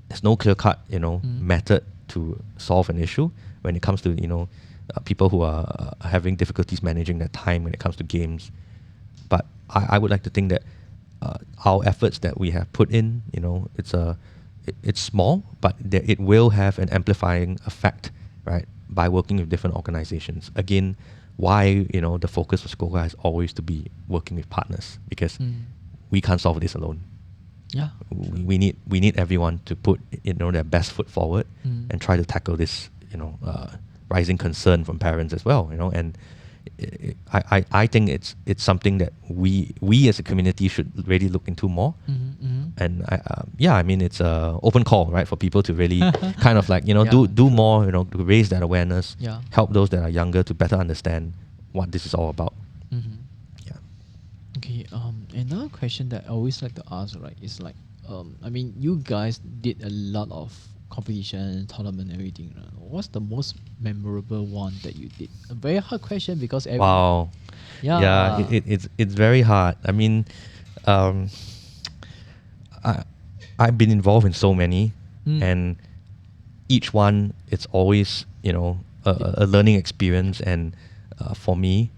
There's no clear-cut, method to solve an issue when it comes to, people who are having difficulties managing their time when it comes to games. But I would like to think that our efforts that we have put in, it's small, but it will have an amplifying effect, right? By working with different organizations. Again, why the focus of SCOGA is always to be working with partners, because we can't solve this alone. Yeah. We need everyone to put their best foot forward and try to tackle this rising concern from parents as well. And I think it's something that we as a community should really look into more. And it's a open call, right, for people to really kind of like do more, to raise that awareness, Yeah. help those that are younger to better understand what this is all about. Yeah. Okay. Another question that I always like to ask, right, is like, you guys did a lot of competition, tournament, everything. Right? What's the most memorable one that you did? A very hard question because Wow. Yeah. It's very hard. I mean, I've been involved in so many, and each one, it's always a learning experience. And for me,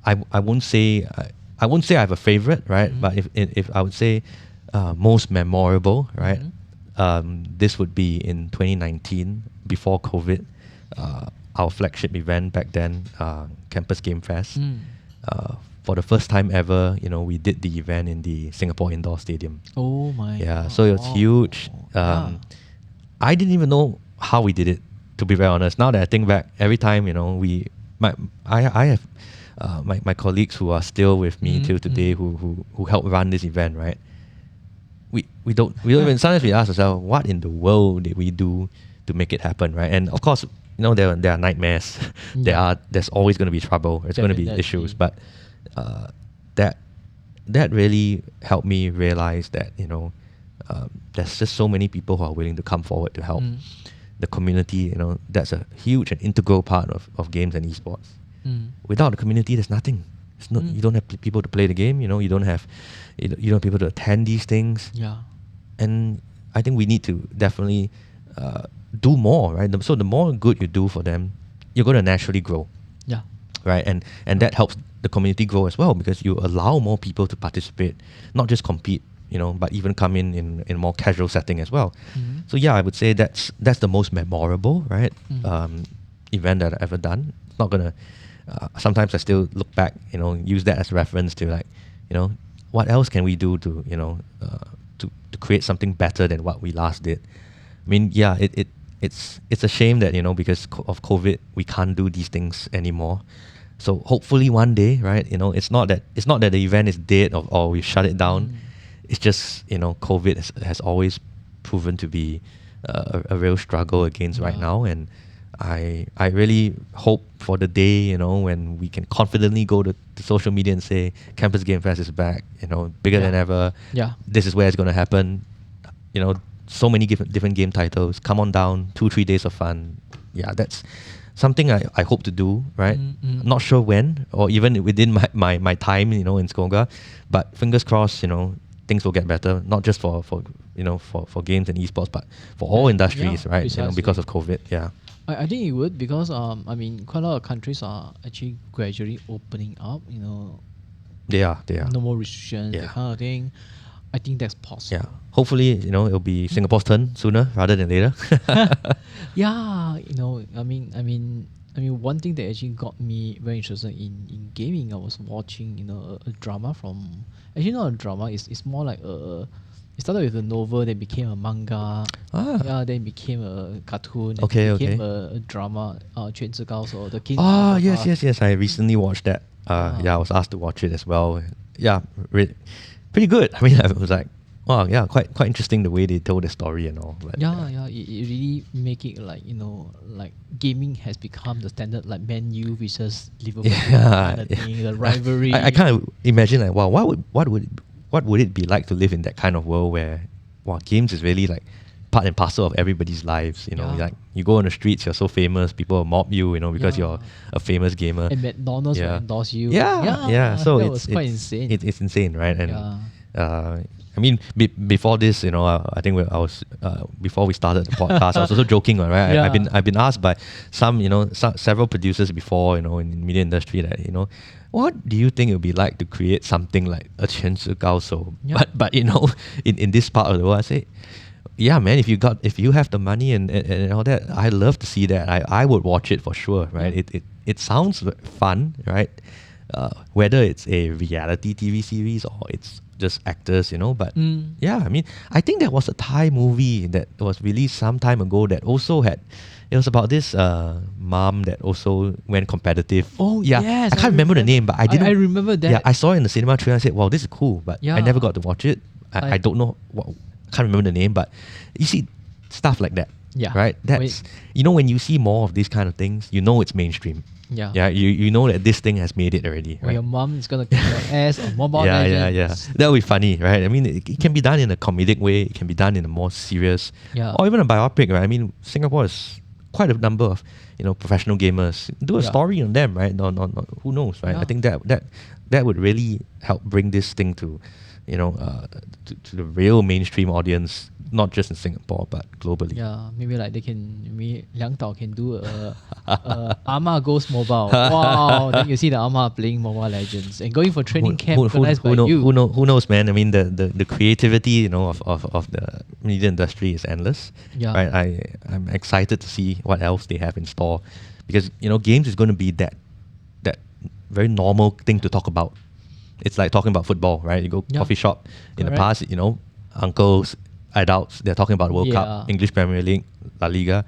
I won't say I have a favorite, right? But if I would say most memorable, right? This would be in 2019, before COVID. Our flagship event back then, Campus Game Fest. For the first time ever, we did the event in the Singapore Indoor Stadium. Oh my. Yeah, God. so it was huge. Yeah. I didn't even know how we did it, to be very honest. Now that I think back, every time, I have my colleagues who are still with me till today, who helped run this event, right? We don't even, sometimes we ask ourselves, what in the world did we do to make it happen, right? And of course, there are nightmares. Yeah. There's always going to be trouble. There's going to be Definitely. issues, but that really helped me realize that there's just so many people who are willing to come forward to help the community. That's a huge and integral part of games and esports. Without the community, there's nothing. You don't have people to play the game. You don't have people to attend these things. Yeah. And I think we need to definitely do more, right? So the more good you do for them, you're going to naturally grow, Yeah. right? And that helps the community grow as well, because you allow more people to participate, not just compete, but even come in a more casual setting as well. So yeah, I would say that's the most memorable, right? Event that I've ever done. It's not gonna. Sometimes I still look back, use that as reference to like, what else can we do to to create something better than what we last did. I mean, yeah, it's a shame that because of COVID we can't do these things anymore. So hopefully one day, right? You know, it's not that the event is dead or we shut it down. It's just, you know, COVID has always proven to be a real struggle against right now, and I really hope for the day, you know, when we can confidently go to social media and say Campus Game Fest is back, you know, bigger than ever. Yeah. This is where it's going to happen. You know, so many different game titles. Come on down, 2-3 days of fun. Yeah, that's something I hope to do, right? Not sure when or even within my time, you know, in SCOGA, but fingers crossed, you know, things will get better, not just for you know, for games and esports, but for all industries, right? You know, because of COVID. Yeah. I think it would, because I mean, quite a lot of countries are actually gradually opening up. You know, They are. no more restrictions, that kind of thing. I think that's possible. Yeah. Hopefully, you know, it'll be Singapore's turn sooner rather than later. Yeah, you know, I mean, one thing that actually got me very interested in gaming, I was watching, you know, a drama from, actually not a drama, it's more like it started with a novel, then became a manga, yeah, then became a cartoon, then became a drama, 全职高手, the King. Oh, yes. I recently watched that. Yeah, I was asked to watch it as well. Yeah, pretty good. I mean, I was like, wow, yeah, quite interesting the way they told the story and all. But yeah, it really make it like, you know, like gaming has become the standard, like Man U versus Liverpool kind of thing, the rivalry. I kind of imagine like, wow, what would it be like to live in that kind of world where, wow, games is really like part and parcel of everybody's lives. You know, like you go on the streets, you're so famous, people will mob you, you know, because you're a famous gamer. And McDonald's will endorse you. Yeah. So it's quite insane. It's insane, right? And I mean, before this, you know, I think I was before we started the podcast, I was also joking, right? I've been asked by some, you know, several producers before, you know, in the media industry that, you know, what do you think it would be like to create something like a 全职高手? But you know, in this part of the world, I say, yeah, man, if you have the money and all that, I love to see that. I would watch it for sure, right? It sounds fun, right? Whether it's a reality TV series or it's just actors, you know, but yeah, I mean, I think there was a Thai movie that was released some time ago that also it was about this mom that also went competitive. Oh, yeah, yes, I can't remember the name, but I didn't. I remember that. Yeah, I saw it in the cinema trailer. I said, wow, this is cool, but I never got to watch it. I don't know can't remember the name, but you see stuff like that. Yeah. Right? That's you know, when you see more of these kind of things, you know it's mainstream. Yeah. Yeah, you know that this thing has made it already. Or your mom is gonna kick your ass on Mobile Legends. Yeah. That would be funny, right? I mean, it can be done in a comedic way, it can be done in a more serious, or even a biopic, right? I mean, Singapore is quite a number of, you know, professional gamers. Do a story on them, right? No, who knows, right? I think that would really help bring this thing to, you know, to the real mainstream audience, not just in Singapore but globally. Yeah, maybe like Liang Dao can do a Ama Goes Mobile. Wow, then you see the Ama playing Mobile Legends and going for training camp organized by you. Who knows, man? I mean, the creativity, you know, of the media industry is endless. Yeah. Right. I'm excited to see what else they have in store, because, you know, games is going to be that very normal thing to talk about. It's like talking about football, right? You go coffee shop. In the past, you know, uncles, adults, they're talking about World Cup, English Premier League, La Liga.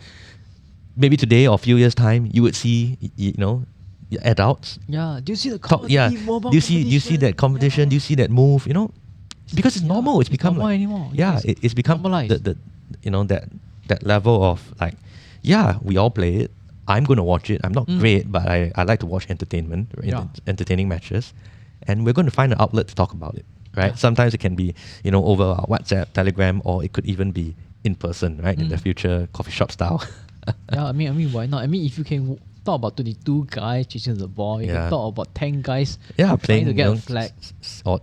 Maybe today or a few years' time, you would see, you know, adults. Yeah. Do you see the competitive mobile Do you see that competition? Do you see that move? You know, because it's normal. It's become normal like, anymore. Yeah, it's become the you know, that level of like, yeah, we all play it. I'm going to watch it. I'm not great, but I like to watch entertainment, entertaining matches. And we're going to find an outlet to talk about it, right? Yeah. Sometimes it can be, you know, over our WhatsApp, Telegram, or it could even be in person, right? In the future, coffee shop style. Yeah, I mean, why not? I mean, if you can talk about 22 guys chasing the ball, you can talk about 10 guys playing to get a flag. Or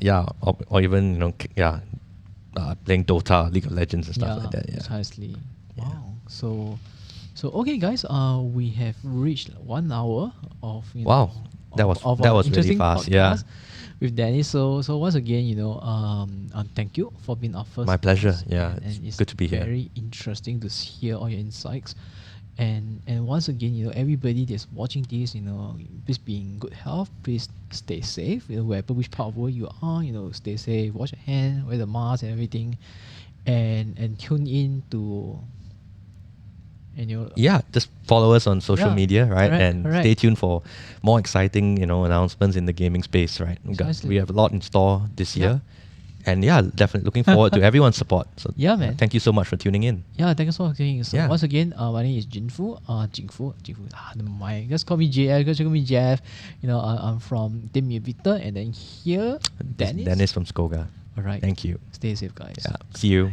even, you know, playing Dota, League of Legends and stuff like that. Yeah, precisely. Wow. So okay, guys, we have reached 1 hour of, you know, that was really fast. Yeah. With Dennis. So once again, you know, thank you for being our first. My pleasure. Guest. Yeah, it's good to be here. Very interesting to hear all your insights. And once again, you know, everybody that's watching this, you know, please be in good health. Please stay safe. You know, wherever which part of the world you are, you know, stay safe. Wash your hands, wear the mask and everything, and tune in to And you Yeah, just follow us on social Yeah, media, right? correct, And correct. stay tuned for more exciting, announcements in the gaming space, right? Precisely. We have a lot in store this Yeah. year. And yeah, definitely looking forward to everyone's support. So Yeah, man. thank you so much for tuning in. Yeah, thank you so much for joining. So Yeah. once again, my name is Jinfu. Jinfu. Never mind. Just call me JF. Just call me Jeff. I'm from Team IINVICTOR, and then here, This is Dennis from SCOGA. All right. Thank you. Stay safe, guys. Yeah. See you.